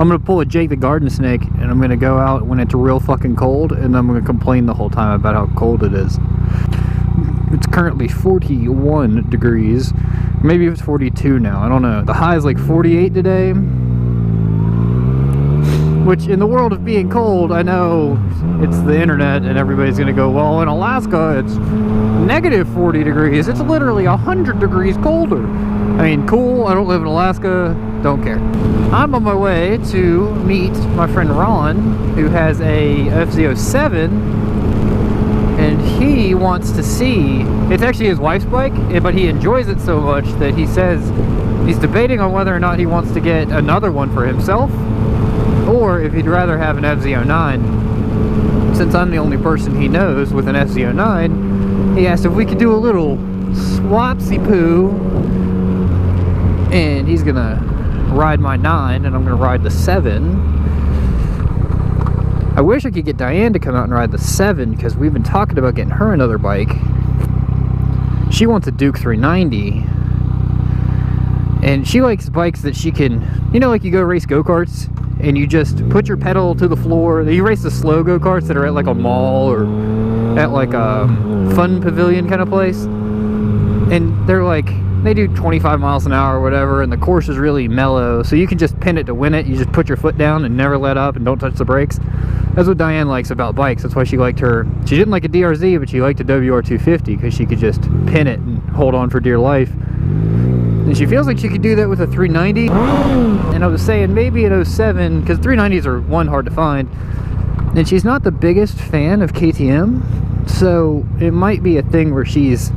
I'm gonna pull a Jake the Garden Snake, and I'm gonna go out when it's real fucking cold, and I'm gonna complain the whole time about how cold it is. It's currently 41 degrees. Maybe it's 42 now, I don't know. The high is like 48 today. Which, in the world of being cold, I know it's the internet and everybody's gonna go, well, in Alaska it's negative 40 degrees. It's literally 100 degrees colder. I mean, cool, I don't live in Alaska, don't care. I'm on my way to meet my friend Ron, who has a FZ-07, and he wants to see, it's actually his wife's bike, but he enjoys it so much that he says he's debating on whether or not he wants to get another one for himself, or if he'd rather have an FZ-09. Since I'm the only person he knows with an FZ-09, he asked if we could do a little swapsy-poo, and he's gonna ride my 9 and I'm gonna ride the 7. I wish I could get Diane to come out and ride the 7, because we've been talking about getting her another bike. She wants a Duke 390, and she likes bikes that she can, you know, like you go race go-karts and you just put your pedal to the floor. You race the slow go-karts that are at like a mall or at like a fun pavilion kind of place, and they're like, they do 25 miles an hour or whatever, and the course is really mellow, so you can just pin it to win it. You just put your foot down and never let up and don't touch the brakes. That's what Diane likes about bikes. That's why she liked her, she didn't like a DRZ, but she liked a WR250, because she could just pin it and hold on for dear life. And she feels like she could do that with a 390. And I was saying maybe an 07, because 390s are, one, hard to find, and she's not the biggest fan of KTM, so it might be a thing where it's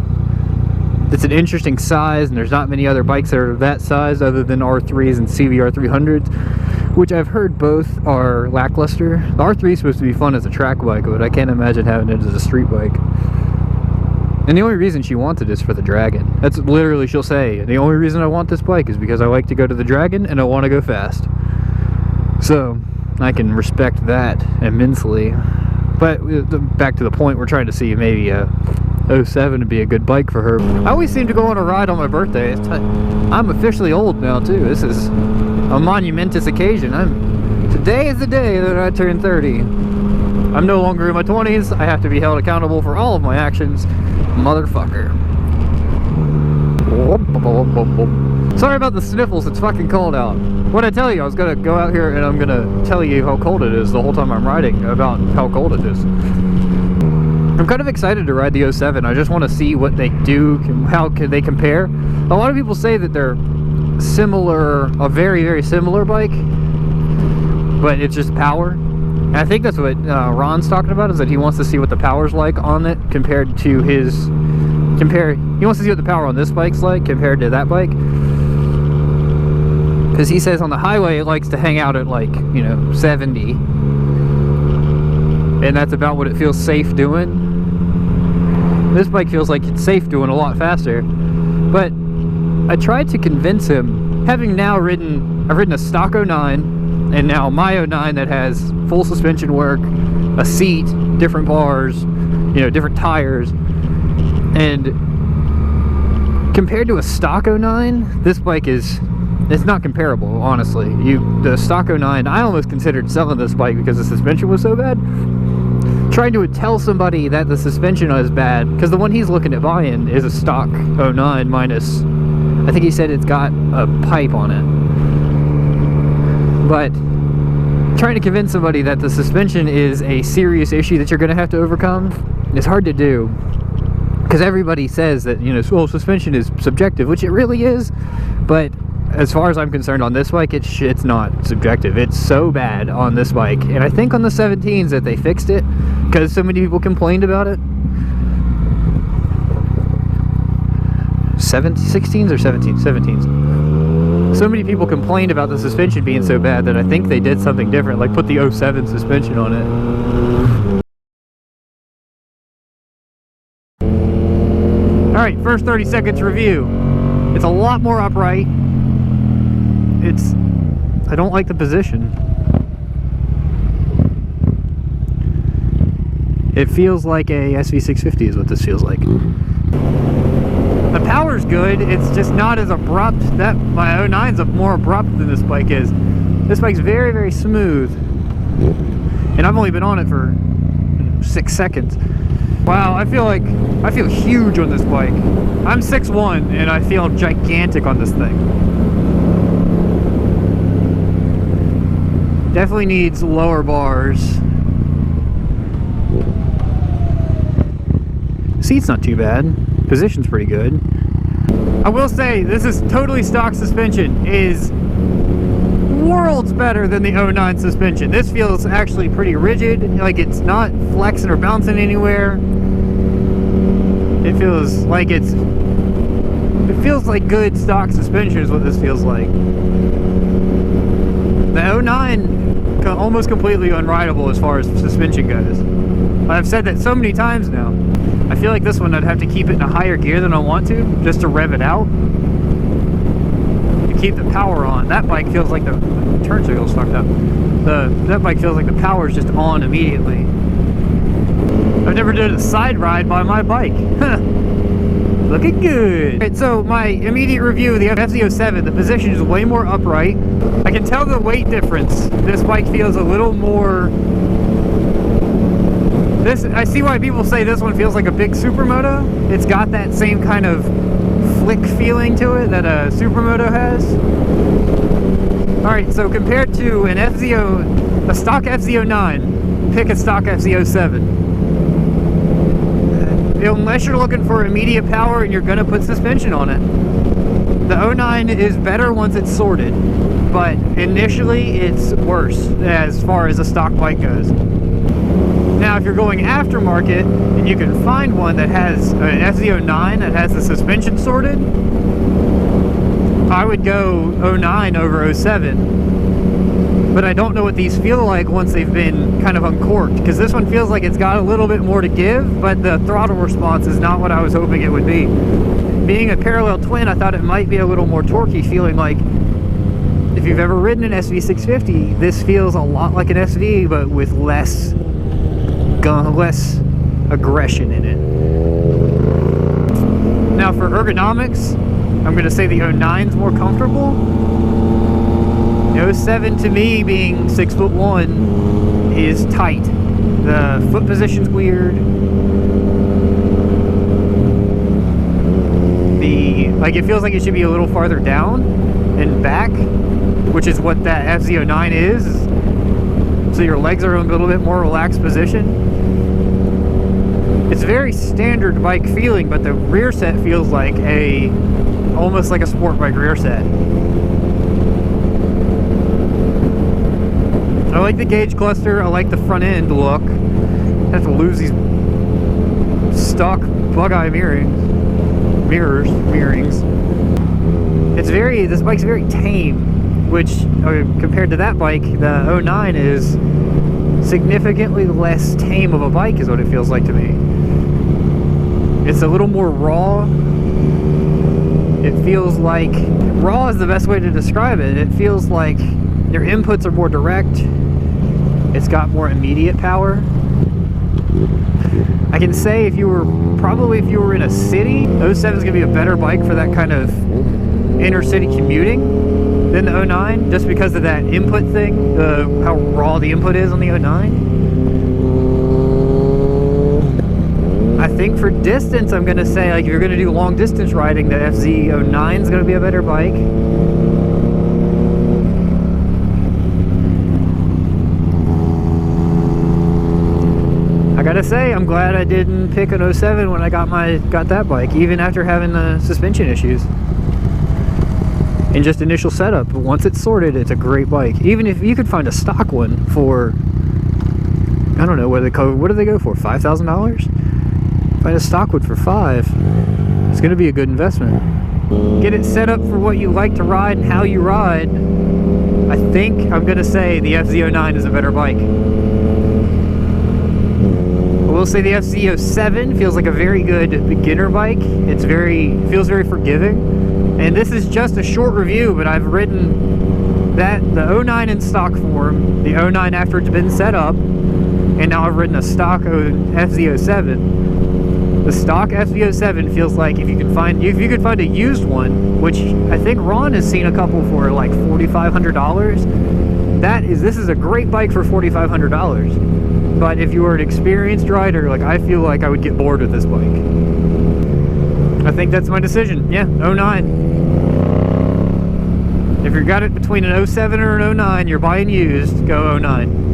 an interesting size, and there's not many other bikes that are that size other than R3s and CVR 300s, which I've heard both are lackluster. The R3 is supposed to be fun as a track bike, but I can't imagine having it as a street bike. And the only reason she wants it is for the Dragon. That's literally, she'll say, the only reason I want this bike is because I like to go to the Dragon and I want to go fast. So I can respect that immensely. But back to the point, we're trying to see maybe a 07 would be a good bike for her. I always seem to go on a ride on my birthday. I'm officially old now too. This is a monumentous occasion. Today is the day that I turn 30. I'm no longer in my 20s. I have to be held accountable for all of my actions. Motherfucker. Sorry about the sniffles, it's fucking cold out. What'd I tell you? I was gonna go out here and I'm gonna tell you how cold it is the whole time I'm riding, about how cold it is. I'm kind of excited to ride the 07. I just want to see what they do, how can they compare. A lot of people say that they're similar, a very, very similar bike, but it's just power. And I think that's what Ron's talking about, is that he wants to see what the power's like on it compared to his, he wants to see what the power on this bike's like compared to that bike. Because he says on the highway it likes to hang out at like, you know, 70. And that's about what it feels safe doing. This bike feels like it's safe doing a lot faster. But I tried to convince him, having now I've ridden a stock 09, and now my 09 that has full suspension work, a seat, different bars, you know, different tires. And compared to a stock 09, this bike is, it's not comparable, honestly. The stock 09, I almost considered selling this bike because the suspension was so bad. Trying to tell somebody that the suspension is bad, because the one he's looking at buying is a stock 09 minus, I think he said it's got a pipe on it. But trying to convince somebody that the suspension is a serious issue that you're going to have to overcome is hard to do. Because everybody says that, you know, well, suspension is subjective, which it really is, but as far as I'm concerned on this bike, it's not subjective. It's so bad on this bike. And I think on the 17s that they fixed it, because so many people complained about it. 16s or 17s? 17s. So many people complained about the suspension being so bad that I think they did something different, like put the 07 suspension on it. Alright, first 30 seconds review. It's a lot more upright. I don't like the position. It feels like a SV-650 is what this feels like. The power's good, it's just not as abrupt. My 09's more abrupt than this bike is. This bike's very, very smooth. And I've only been on it for 6 seconds. Wow, I feel huge on this bike. I'm 6'1", and I feel gigantic on this thing. Definitely needs lower bars. Seat's not too bad. Position's pretty good. I will say, this is totally stock suspension. Is worlds better than the 09 suspension. This feels actually pretty rigid, like it's not flexing or bouncing anywhere. It feels like good stock suspension is what this feels like. The 09 almost completely unrideable as far as suspension goes. I've said that so many times now. I feel like this one I'd have to keep it in a higher gear than I want to, just to rev it out. Keep the power on. That bike feels like the turn signal's fucked up. That bike feels like the power's just on immediately. I've never done a side ride by my bike. Looking good. Alright, so my immediate review of the FZ-07, the position is way more upright. I can tell the weight difference. This bike feels a little more... I see why people say this one feels like a big supermoto. It's got that same kind of flick feeling to it that a supermoto has. Alright, so compared to a stock FZ-09, pick a stock FZ-07. Unless you're looking for immediate power and you're going to put suspension on it. The 09 is better once it's sorted, but initially it's worse as far as a stock bike goes. Now, if you're going aftermarket and you can find one that has an FZ-09 that has the suspension sorted, I would go 09 over 07. But I don't know what these feel like once they've been kind of uncorked, because this one feels like it's got a little bit more to give, but the throttle response is not what I was hoping it would be. Being a parallel twin, I thought it might be a little more torquey, feeling like if you've ever ridden an SV650, this feels a lot like an SV, but with less aggression in it. Now for ergonomics, I'm going to say the 09's more comfortable. The 07 to me, being 6'1", is tight. The foot position's weird. It feels like it should be a little farther down and back, which is what that FZ-09 is. So your legs are in a little bit more relaxed position. It's very standard bike feeling, but the rear set feels like almost like a sport bike rear set. I like the gauge cluster. I like the front end look. I have to lose these stock bug-eye mirrorings. This bike's very tame, which compared to that bike, the 09 is significantly less tame of a bike is what it feels like to me. It's a little more raw. It feels like, raw is the best way to describe it. It feels like your inputs are more direct. It's got more immediate power. I can say if you were in a city, 07 is going to be a better bike for that kind of inner city commuting than the 09, just because of that input thing, how raw the input is on the 09. I think for distance, I'm going to say, like, if you're going to do long distance riding, the FZ-09 is going to be a better bike. I gotta say, I'm glad I didn't pick an 07 when I got that bike, even after having the suspension issues and just initial setup. But once it's sorted, it's a great bike. Even if you could find a stock one for, I don't know, what do they go for, $5,000? Find a stock one for $5,000. It's gonna be a good investment. Get it set up for what you like to ride and how you ride. I think I'm gonna say the FZ-09 is a better bike. I will say the FZ-07 feels like a very good beginner bike. Feels very forgiving. And this is just a short review, but I've ridden the 09 in stock form, the 09 after it's been set up, and now I've ridden a stock FZ-07. The stock FZ-07 feels like if you could find a used one, which I think Ron has seen a couple for like $4,500. This is a great bike for $4,500. But if you were an experienced rider, like, I feel like I would get bored with this bike. I think that's my decision. Yeah, 09. If you got it between an 07 or an 09, you're buying used, go 09.